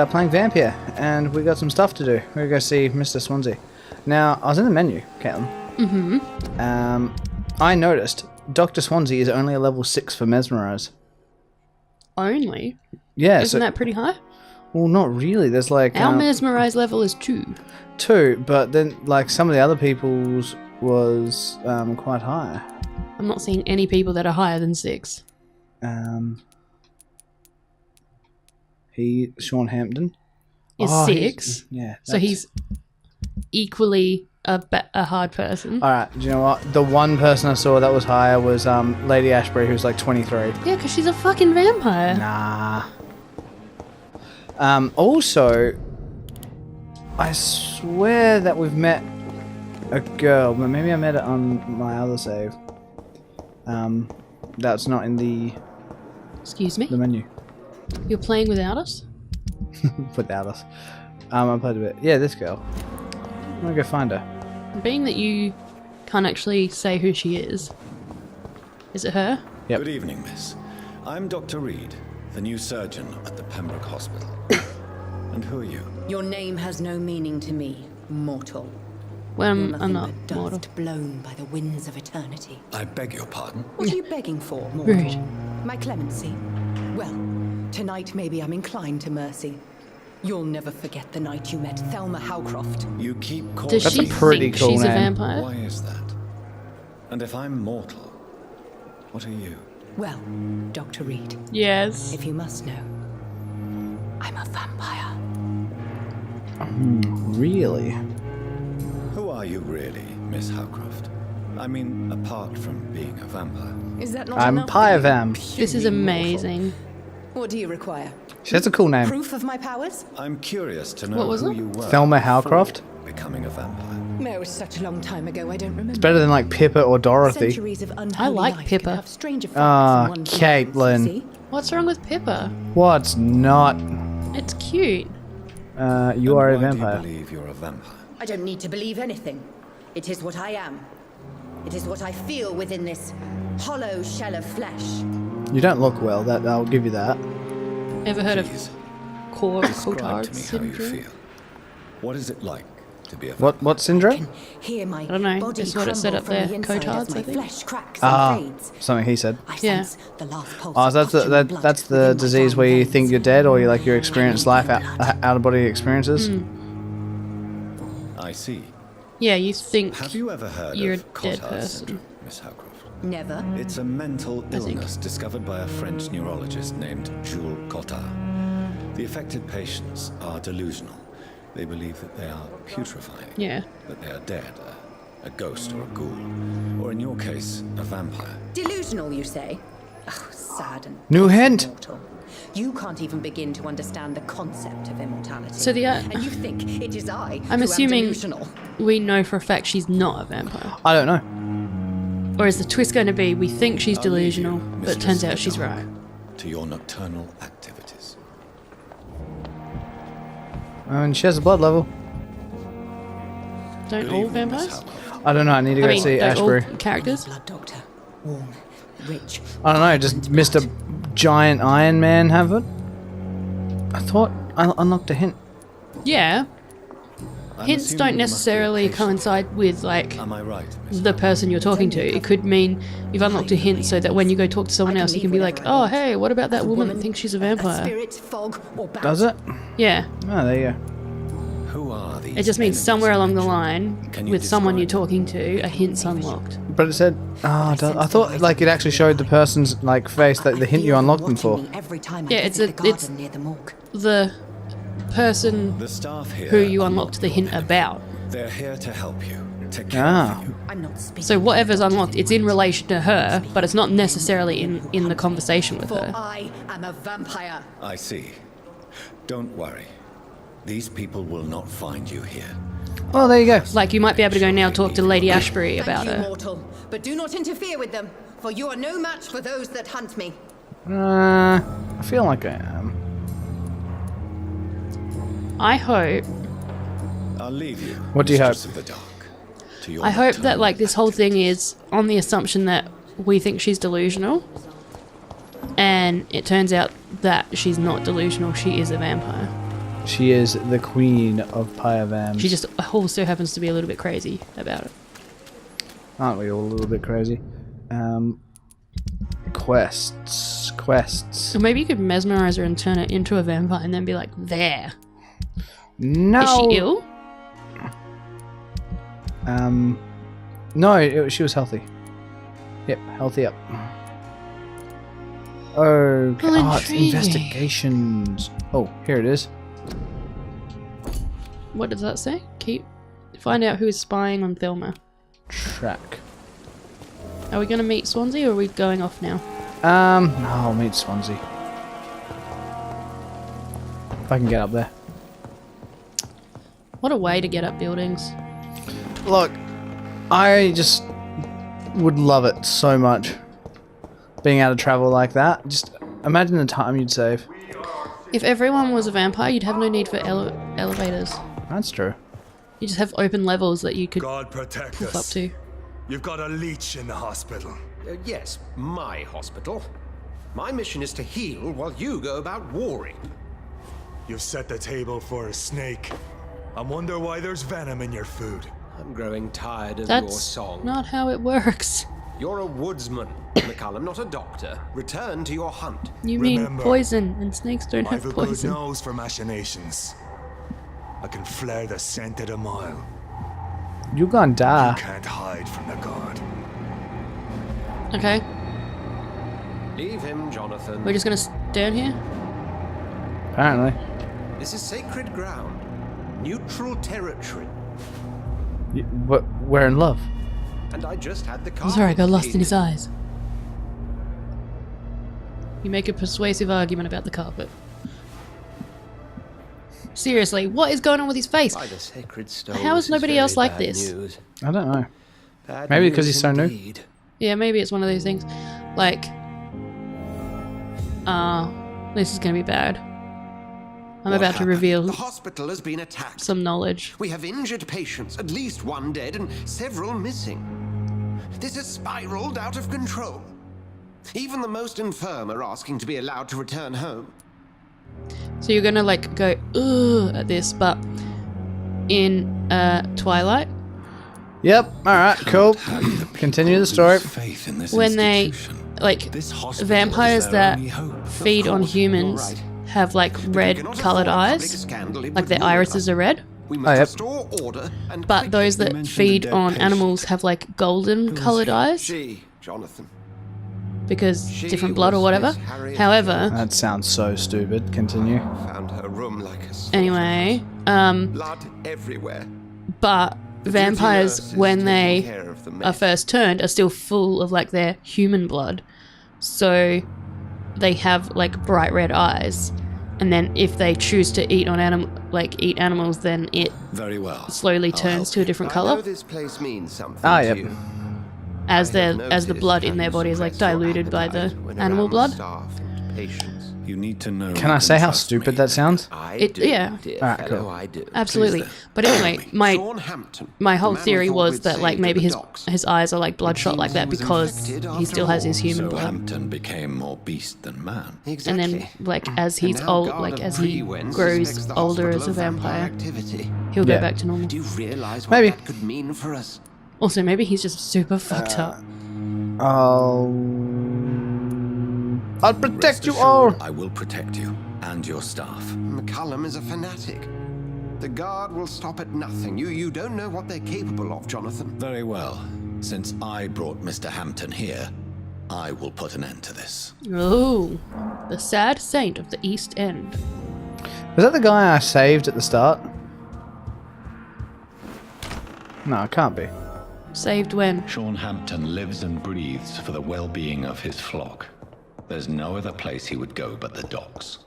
are playing Vampyr, and we got some stuff to do. We're going to go see Mr. Swansea. Now, I was in the menu, Caitlin. Mm-hmm. I noticed Doctor Swansea is only a level 6 for Mesmerize. Only? Yeah. Isn't that pretty high? Well, not really. There's like... Our Mesmerize level is 2. 2, but then like some of the other people's was quite high. I'm not seeing any people that are higher than 6. Sean Hampton is 6. Yeah. So he's equally a hard person. Alright, do you know what? The one person I saw that was higher was Lady Ashbury, who's like 23. Yeah, because she's a fucking vampire. Nah. Also, I swear that we've met a girl, but maybe I met it on my other save. That's not in the... Excuse me? The menu. You're playing without us? Without us. I played a bit. Yeah, this girl. I'm gonna go find her. Being that you can't actually say who she is it her? Yep. Good evening, miss. I'm Dr. Reed, the new surgeon at the Pembroke Hospital. And who are you? Your name has no meaning to me, mortal. Well, You're I'm nothing not but mortal. dust blown by the winds of eternity. I beg your pardon? What are you begging for, mortal? Rude. My clemency? Well, tonight maybe I'm inclined to mercy. You'll never forget the night you met Thelma Howcroft. You keep calling Does That's she a pretty think cool she's a name. vampire? Why is that? And if I'm mortal, what are you? Well, Dr. Reed, Yes. if you must know, I'm a vampire. Really? Who are you really, Miss Howcroft? I mean, apart from being a vampire. Is that not I'm enough? Pyvam. This is Puny mortal. amazing. What do you require? She has a cool name. Proof of my powers? I'm curious to know What was who it? you were. Thelma Howcroft? before becoming a vampire. No, it was such a long time ago, I don't remember. It's better than like Pippa or Dorothy. Centuries of unholy I like life Pippa. can have strange effects Ah, on one's Caitlin. minds, you see. What's wrong with Pippa? What's not? It's cute. You And are a why vampire. do you believe you're a vampire? I don't need to believe anything. It is what I am. It is what I feel within this hollow shell of flesh. You don't look well. That I'll give you that. Ever heard Please, of Cotard describe to me how you syndrome? feel. What is it like to be a vampire? What syndrome? Hear my I don't know, body it's what it said crumble up from there, the inside Cotards, as my I think. flesh cracks Ah, and fades. something he said. I Yeah. sense the last pulse Oh, of so that's oxygen the blood that's the within my disease fine where you veins. think you're dead, or you like your experience life out of body experiences. I see. Yeah, you think Have you ever heard you're of a dead Cotard person. syndrome, Miss Howcroft? Never. It's a mental I think. illness discovered by a French neurologist named Jules Cotard. The affected patients are delusional. They believe that they are putrefying. Yeah. That they are dead, a ghost or a ghoul, or in your case, a vampire. Delusional, you say? Oh, sad and New hint. mortal. You can't even begin to understand the concept of immortality. So the, and you think it is I I'm who assuming am delusional. we know for a fact she's not a vampire. I don't know. Or is the twist going to be we think she's I'll leave delusional, you, but it Mistress turns of out the she's Dark, right? to your nocturnal activities. And she has a blood level. Don't Good all evening, Miss vampires? Howcroft. I don't know. I need to I go mean, see don't all Ashbury. characters? Blood doctor. Warm. Rich. I don't know. Just Mr. Giant Iron Man have it. I thought I unlocked a hint. Yeah. I'm Hints assuming don't you must be a necessarily patient. coincide with, like, Am I right, Miss the person you're talking to. It could mean you've unlocked a hint so that when you go talk to someone I can else, you can leave be like, whenever I oh, want. hey, what about that A woman that thinks she's a A vampire? spirit, fog, or bat. Does it? Yeah. Oh, there you go. Who are these? It just means enemies somewhere of along the nature? line, Can you with someone you're describe talking to, a hint's unlocked. But it said, oh, I thought like it actually showed the person's like face that the hint you unlocked them for. Yeah, it's near the morgue. The person The staff here who you are unlocked not the your hint enemy. about. They're here to help you, to care Ah. for you. I'm not speaking. So whatever's unlocked, it's in relation to her, but it's not necessarily in the conversation with For her. I am a vampire. I see. Don't worry. These people will not find you here. Oh, there you go. Like, you might be able to go now talk to Lady Ashbury about Thank you, her. mortal. But do not interfere with them, for you are no match for those that hunt me. I feel like I am. I hope I'll leave you. What do you Mistress hope? of the Dark, to your I hope that, nocturnal like, this whole thing activities. is on the assumption that we think she's delusional, and it turns out that she's not delusional, she is a vampire. She is the queen of Pyre Vamps. She just also happens to be a little bit crazy about it. Aren't we all a little bit crazy? Quests. Or maybe you could mesmerize her and turn her into a vampire and then be like, there. No. Is she ill? No, she was healthy. Yep, healthy up. Okay. Well, It's investigations. Oh, here it is. What does that say? Find out who is spying on Thelma. Track. Are we going to meet Swansea or are we going off now? No, I'll meet Swansea. If I can get up there. What a way to get up buildings. Look, I just would love it so much. Being able to travel like that. Just imagine the time you'd save. If everyone was a vampire, you'd have no need for elevators. That's true. You just have open levels that you could God protect poof up us. to. You've got a leech in the hospital. Yes, my hospital. My mission is to heal while you go about warring. You've set the table for a snake. I wonder why there's venom in your food. I'm growing tired of your That's song. not how it works. You're a woodsman, McCallum, not a doctor. Return to your hunt. You mean Remember, poison, and snakes don't I've have a good poison. nose for machinations. I can flare the scent at a mile. You gonna die. You can't hide from the guard. Okay, Leave him, Jonathan. we're just gonna stand here? Apparently. This is sacred ground. Neutral territory. We're in love. And I just had the car. I'm sorry, I got lost in his eyes. You make a persuasive argument about the carpet. Seriously, what is going on with his face? By the sacred stones, How is nobody very else like bad this? news. I don't know. Bad Maybe because news he's so new. indeed. Yeah, maybe it's one of those things. Like, this is gonna be bad. I'm What about to happened? reveal The hospital has been attacked. some knowledge. We have injured patients, at least one dead and several missing. This has spiraled out of control. Even the most infirm are asking to be allowed to return home. So you're gonna like go ugh at this, but in Twilight, Yep, alright, cool. Continue the story. Faith in this when they institution. like This hospital vampires is their that only hope. feed on course, humans you're right. have like If we red cannot coloured afford public eyes, scandal, it like would their ruin irises us. are red. We Oh, must yep. restore order and But quickly. those that mentioned the feed dead on patient. animals have like golden coloured eyes She, Jonathan. because She different blood or was whatever. Miss Harriet However, That sounds so stupid. Continue. Found her room like a anyway, blood everywhere. but vampires nurse is when they taking care of the are mess. first turned are still full of like their human blood, so they have like bright red eyes, and then if they choose to eat on eat animals, then it Very well. slowly I'll turns help to a you. different I know color this place means something Ah, to yep. you. as I have the noticed blood in how their you body is like suppress your diluted by the appetite when animal around blood. staff and patients. You need to know. Can I you say how trust stupid me. that sounds? I It- do, yeah. dear Alright, fellow, cool. I do. Absolutely, then. but anyway, Sean Hampton, my whole the man theory we thought was we'd that like saved maybe at the his docks. eyes are like bloodshot seems like that he was because infected he after still has his all. human So blood. Hampton became more beast than man. Exactly. And then, like, as he's And now old, Guard like, of as he Priwen grows suspects the older hospital as a of vampire, activity. he'll Yeah. go back to normal. Do you realize what Maybe. that could mean for us? Also, maybe he's just super fucked up. I'll protect Rest you assured, all. I will protect you and your staff. McCallum is a fanatic. The guard will stop at nothing. You don't know what they're capable of, Jonathan. Very well. Since I brought Mr. Hampton here, I will put an end to this. Oh, the sad saint of the East End. Was that the guy I saved at the start? No, it can't be. Saved when? Sean Hampton lives and breathes for the well-being of his flock. There's no other place he would go but the docks.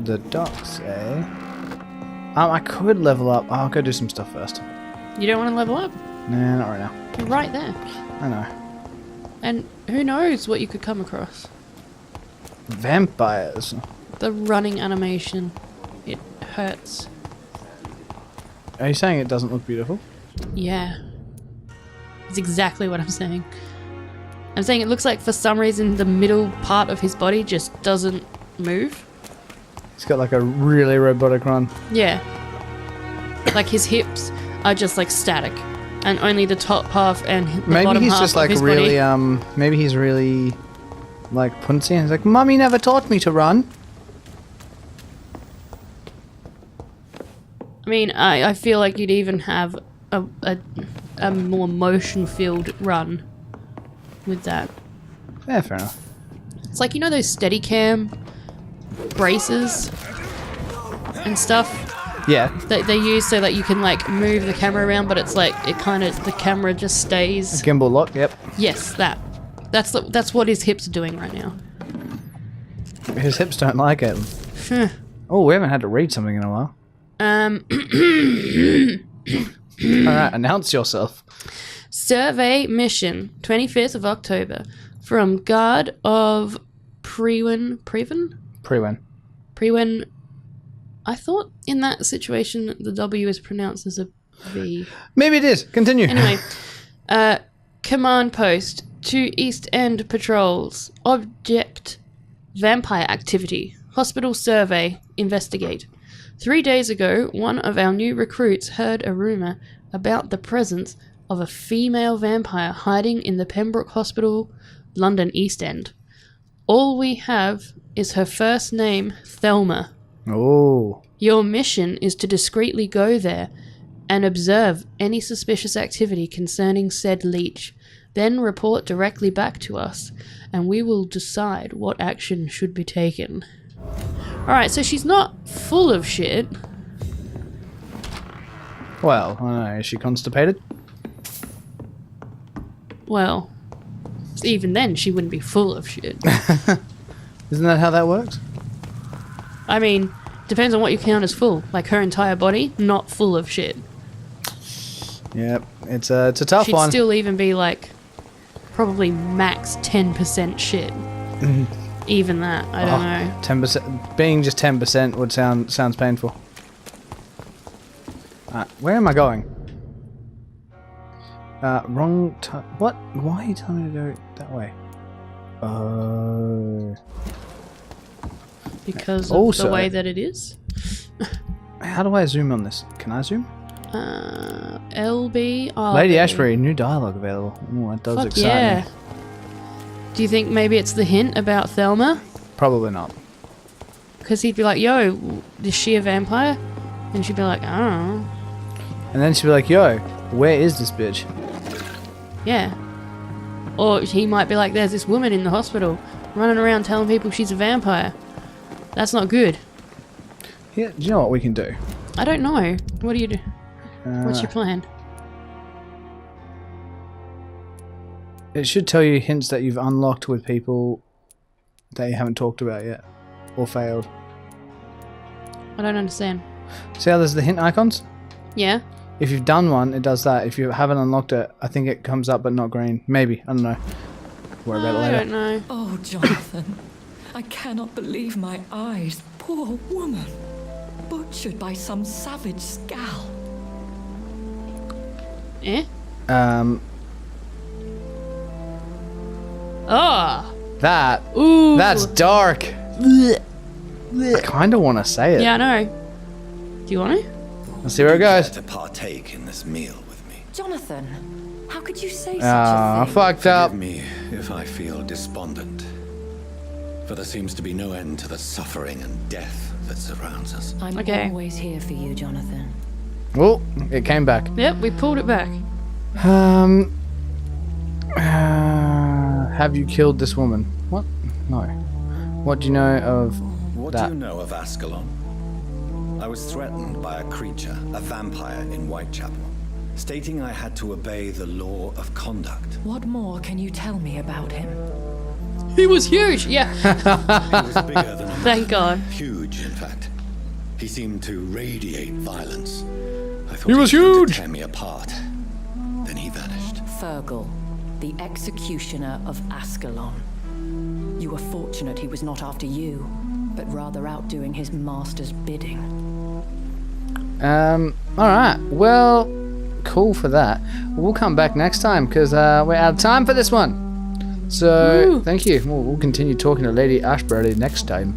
The docks, eh? I could level up. I'll go do some stuff first. You don't want to level up? Nah, not right now. You're right there. I know. And who knows what you could come across? Vampires. The running animation. It hurts. Are you saying it doesn't look beautiful? Yeah. It's exactly what I'm saying. I'm saying it looks like for some reason the middle part of his body just doesn't move. He's got like a really robotic run. Yeah. Like his hips are just like static, and only the top half and the Maybe bottom he's half just of like his really body. maybe he's really like punsy and he's like, Mummy never taught me to run. I mean, I feel like you'd even have a more motion-filled run with that. Yeah, fair enough. It's like, you know those Steadicam braces and stuff Yeah. that they use so that you can like move the camera around, but it's like it kind of the camera just stays. Gimbal lock, yep. Yes, that. That's what his hips are doing right now. His hips don't like it. Oh, we haven't had to read something in a while. Alright, announce yourself. Survey mission, 25th of October, from Guard of Priwen. Priwen. I thought in that situation the W is pronounced as a V. Maybe it is. Continue. Anyway, command post to East End patrols. Object: vampire activity. Hospital survey. Investigate. 3 days ago, one of our new recruits heard a rumour about the presence of a female vampire hiding in the Pembroke Hospital, London East End. All we have is her first name, Thelma. Oh. Your mission is to discreetly go there and observe any suspicious activity concerning said leech. Then report directly back to us, and we will decide what action should be taken. Alright, so she's not full of shit. Well, I don't know. Is she constipated? Well, even then she wouldn't be full of shit. Isn't that how that works? I mean, depends on what you count as full. Like her entire body, not full of shit. Yep. It's a tough She'd one. still even be like probably max 10% shit. Even that, I don't know. 10%. Being just 10% would sounds painful. Where am I going? Wrong time. What? Why are you telling me to go that way? Because of Also- the way that it is. How do I zoom on this? Can I zoom? LB. Lady Ashbury, new dialogue available. Oh, that does Fuck excite yeah. me. Do you think maybe it's the hint about Thelma? Probably not. Because he'd be like, yo, is she a vampire? And she'd be like, I don't know. And then she'd be like, yo, where is this bitch? Yeah. Or he might be like, there's this woman in the hospital running around telling people she's a vampire. That's not good. Yeah, do you know what we can do? I don't know. What do you do? What's your plan? It should tell you hints that you've unlocked with people that you haven't talked about yet. Or failed. I don't understand. See how there's the hint icons? Yeah? If you've done one, it does that. If you haven't unlocked it, I think it comes up but not green. Maybe. I don't know. Worry about it I later. don't know. Oh, Jonathan, I cannot believe my eyes. Poor woman. Butchered by some savage scowl. Eh? Oh! That. Ooh! That's dark. I kind of want to say it. Yeah, I know. Do you want to? Let's see where it goes. To partake in this meal with me. Jonathan, how could you say such Ah, a thing? fucked up. Forgive me if I feel despondent. For there seems to be no end to the suffering and death that surrounds us. I'm Okay. always here for you, Jonathan. Oh, it came back. Yep, we pulled it back. Have you killed this woman? What? No. What do you know of What that? do you know of Ascalon? I was threatened by a creature, a vampire in Whitechapel, stating I had to obey the law of conduct. What more can you tell me about him? He was huge! Yeah. He was bigger than a Thank God. Huge, in fact. He seemed to radiate violence. I thought He was was going huge! to tear me apart. Then he vanished. Fergal, the executioner of Ascalon. You were fortunate he was not after you, but rather out doing his master's bidding. Alright. Well, cool for that. We'll come back next time because we're out of time for this one. So, Woo. thank you. We'll continue talking to Lady Ashbury next time.